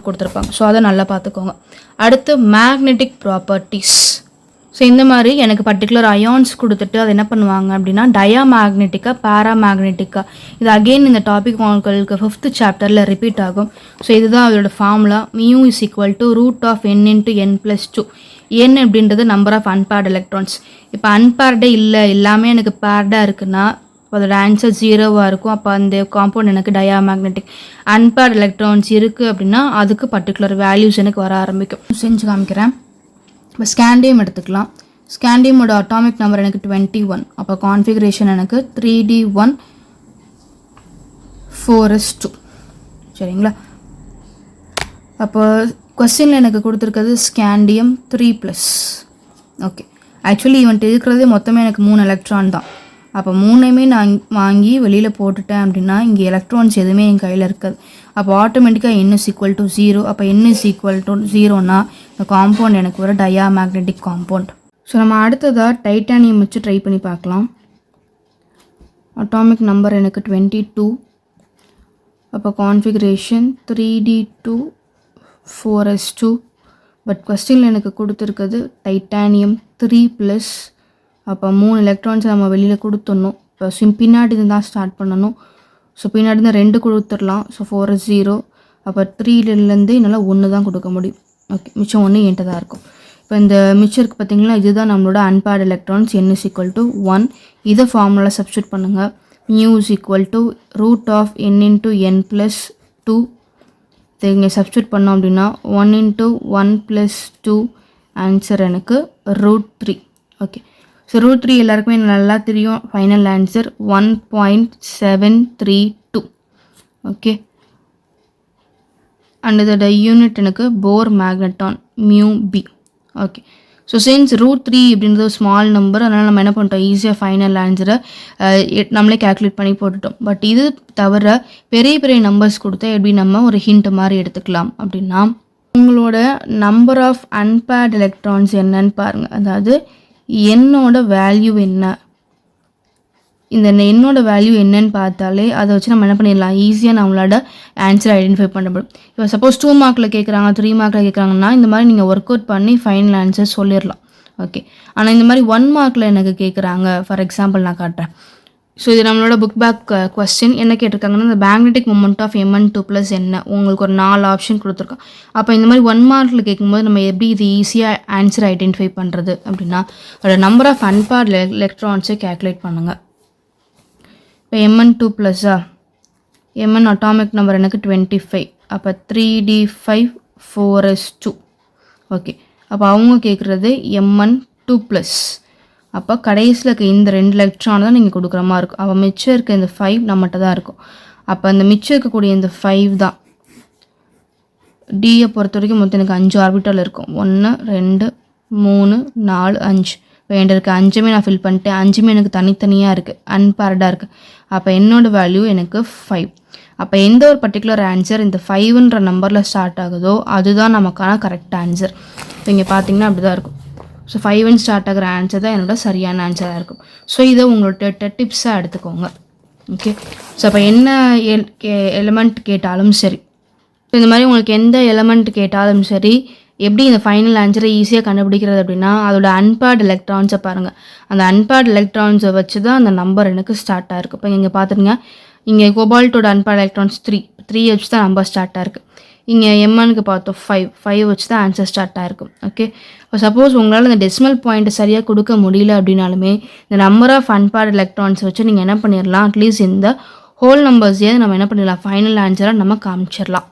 கொடுத்துருப்பாங்க. ஸோ அதை நல்லா பார்த்துக்கோங்க. அடுத்து மேக்னெட்டிக் ப்ராப்பர்ட்டிஸ். ஸோ இந்த மாதிரி எனக்கு பர்டிகுலர் அயான்ஸ் கொடுத்துட்டு அதை என்ன பண்ணுவாங்க அப்படின்னா டயாமேக்னெட்டிக்கா பேராமேக்னெட்டிக்கா, இது அகெயின் இந்த டாபிக் உங்களுக்கு 5th சாப்டரில் ரிப்பீட் ஆகும். ஸோ இதுதான் அதோட formula. Mu is equal to √n × n+2. n அப்படின்றது நம்பர் ஆஃப் அன்பேர்டு எலக்ட்ரான்ஸ். இப்போ அன்பேர்டே இல்லை, எல்லாமே எனக்கு பேர்டாக இருக்குன்னா அதோட ஆன்சர் 0வாக இருக்கும். அப்போ அந்த காம்பவுண்ட் எனக்கு டயாமேக்னெட்டிக். அன்பேர்டு எலக்ட்ரான்ஸ் இருக்குது அப்படின்னா அதுக்கு பர்டிகுலர் வேல்யூஸ் எனக்கு வர ஆரம்பிக்கும். செஞ்சு காமிக்கிறேன். இப்போ ஸ்கேண்டியம் எடுத்துக்கலாம். ஸ்கேண்டியமோட அட்டாமிக் நம்பர் எனக்கு 21. அப்போ கான்ஃபிகரேஷன் எனக்கு 3d1 4s2. சரிங்களா? அப்போ கொஸ்டினில் எனக்கு கொடுத்துருக்கிறது ஸ்கேண்டியம் 3+. ஓகே, ஆக்சுவலி இவன்ட்டு இருக்கிறது மொத்தமே எனக்கு 3 எலக்ட்ரான் தான். அப்போ 3மே நான் வாங்கி வெளியில் போட்டுட்டேன் அப்படின்னா இங்கே எலக்ட்ரான்ஸ் எதுவுமே என் கையில் இருக்காது. அப்போ ஆட்டோமேட்டிக்காக n = 0. அப்போ n = 0னா இந்த காம்பவுண்ட் எனக்கு ஒரு டயாமேக்னெட்டிக் காம்பவுண்ட். ஸோ நம்ம அடுத்ததாக டைட்டானியம் வச்சு ட்ரை பண்ணி பார்க்கலாம். அட்டாமிக் நம்பர் எனக்கு 22. அப்போ கான்ஃபிகரேஷன் 3d2 4s2. பட் கொஸ்டினில் எனக்கு கொடுத்துருக்குது டைட்டானியம் 3+. அப்போ 3 எலக்ட்ரான்ஸை நம்ம வெளியில் கொடுத்துடணும். இப்போ பின்னாடி தான் ஸ்டார்ட் பண்ணணும். ஸோ பின்னாடி தான் 2 கொடுத்துடலாம். So 4 is 0. அப்போ 3லேருந்து என்னால் 1 தான் கொடுக்க முடியும். ஓகே, மிச்சம் 1 என்கிட்ட தான் இருக்கும். இப்போ இந்த மிச்சம் இருக்குது பார்த்தீங்களா, இதுதான் நம்மளோட அன்பேர்டு எலக்ட்ரான்ஸ். n = 1. இதை ஃபார்முலா சப்ஸ்டியூட் பண்ணுங்கள். Mu is equal to √n × n+2. இதை இங்கே சப்ஸ்டியூட் பண்ணோம் அப்படின்னா 1 × 1+2 ஆன்சர் எனக்கு √3. ஓகே, ஸோ √3 எல்லாருக்குமே நல்லா தெரியும். Final answer 1.732. ஓகே, அண்ட் இதோட யூனிட் எனக்கு Bohr magneton μb. Okay, so since √3 அப்படின்றது ஸ்மால் நம்பர், அதனால் நம்ம என்ன பண்ணிட்டோம், ஈஸியாக ஃபைனல் ஆன்சரை நம்மளே கேல்குலேட் பண்ணி போட்டுட்டோம். பட் இது தவிர பெரிய பெரிய நம்பர்ஸ் கொடுத்தா எப்படி நம்ம ஒரு ஹிண்ட் மாதிரி எடுத்துக்கலாம் அப்படின்னா, உங்களோட நம்பர் ஆஃப் அன்பேர்டு எலக்ட்ரான்ஸ் என்னன்னு பாருங்கள். அதாவது என்னோட வேல்யூ என்ன, இந்த என்னோட வேல்யூ என்னன்னு பார்த்தாலே அதை வச்சு நம்ம என்ன பண்ணிடலாம், ஈஸியாக நம்மளோட ஆன்சர் ஐடென்டிஃபை பண்ண முடியும். இப்போ சப்போஸ் 2 மார்க்கில் கேட்குறாங்க, 3 மார்க்கில் கேட்குறாங்கன்னா இந்த மாதிரி நீங்கள் ஒர்க் அவுட் பண்ணி ஃபைனல் ஆன்சர் சொல்லிடலாம். ஓகே, ஆனால் இந்த மாதிரி 1 மார்க்கில் எனக்கு கேட்குறாங்க, ஃபார் எக்ஸாம்பிள் நான் காட்டுறேன். ஸோ இது நம்மளோட புக் பேக் கொஸ்டின். என்ன கேட்டிருக்காங்கன்னா இந்த மேக்னெட்டிக் மொமெண்ட் ஆஃப் Mn2+ என்ன, உங்களுக்கு ஒரு 4 ஆப்ஷன் கொடுத்துருக்கோம். அப்போ இந்த மாதிரி 1 மார்க்கில் கேட்கும்போது நம்ம எப்படி இது ஈஸியாக ஆன்சர் ஐடென்டிஃபை பண்ணுறது அப்படின்னா, அதோட நம்பர் ஆஃப் அன்பேர்டு எலக்ட்ரான்ஸை கேல்குலேட் பண்ணுங்கள். இப்போ Mn2+ஆ, Mn அட்டாமிக் நம்பர் எனக்கு 25. அப்போ 3d5 4s2. ஓகே, அப்போ அவங்க கேட்குறது Mn2+. அப்போ கடைசியில் இருக்க இந்த 2 எலக்ட்ரான் தான் நீங்கள் கொடுக்குற மாதிரி இருக்கும். அப்போ மிச்சம் இருக்க இந்த 5 நம்மகிட்ட தான் இருக்கும். அப்போ அந்த மிச்சம் இருக்கக்கூடிய இந்த 5 தான் டியை பொறுத்த வரைக்கும் மொத்தம் எனக்கு 5 ஆர்பிட்டல் இருக்கும். 1 2 3 4 5. இப்போ என்கிட்ட இருக்க 5மே நான் ஃபில் பண்ணிட்டேன். 5மே எனக்கு தனித்தனியாக இருக்குது, அன்பேர்டாக இருக்குது. அப்போ என்னோடய வேல்யூ எனக்கு 5. அப்போ எந்த ஒரு பர்டிகுலர் ஆன்சர் இந்த 5ன்ற நம்பரில் ஸ்டார்ட் ஆகுதோ அதுதான் நமக்கான கரெக்ட் ஆன்சர். இப்போ இங்கே பார்த்தீங்கன்னா அப்படி தான் இருக்கும். ஸோ 5 ஸ்டார்ட் ஆகிற ஆன்சர் தான் என்னோட சரியான ஆன்சராக இருக்கும். ஸோ இதை உங்களோட டிப்ஸாக எடுத்துக்கோங்க. ஓகே, ஸோ அப்போ என்ன எலிமெண்ட் கேட்டாலும் சரி, இந்த மாதிரி உங்களுக்கு எந்த எலிமெண்ட் கேட்டாலும் சரி, எப்படி இந்த ஃபைனல் ஆன்சரை ஈஸியாக கண்டுபிடிக்கிறது அப்படின்னா அதோட அன்பேர்டு எலக்ட்ரான்ஸை பாருங்கள். அந்த அன்பேர்டு எலக்ட்ரான்ஸை வச்சு தான் அந்த நம்பர் எனக்கு ஸ்டார்ட் ஆகிருக்கு. இப்போ இங்கே பார்த்துருங்க, இங்கே கோபால்ட்டோட அன்பேர்டு எலக்ட்ரான்ஸ் 3 வச்சு தான் நம்பர் ஸ்டார்ட் ஆகிருக்கு. இங்கே எம்எனுக்கு பார்த்தோம் 5 வச்சு தான் ஆன்சர் ஸ்டார்ட் ஆகிருக்கும். ஓகே, இப்போ சப்போஸ் உங்களால் இந்த டெசிமல் பாயிண்ட்டை சரியாக கொடுக்க முடியல அப்படின்னாலுமே இந்த நம்பர் ஆஃப் அன்பேர்டு எலக்ட்ரான்ஸ் வச்சு நீங்கள் என்ன பண்ணிடலாம், அட்லீஸ்ட் இந்த ஹோல் நம்பர்ஸே நம்ம என்ன பண்ணிடலாம், ஃபைனல் ஆன்சராக நம்ம காமிச்சிடலாம்.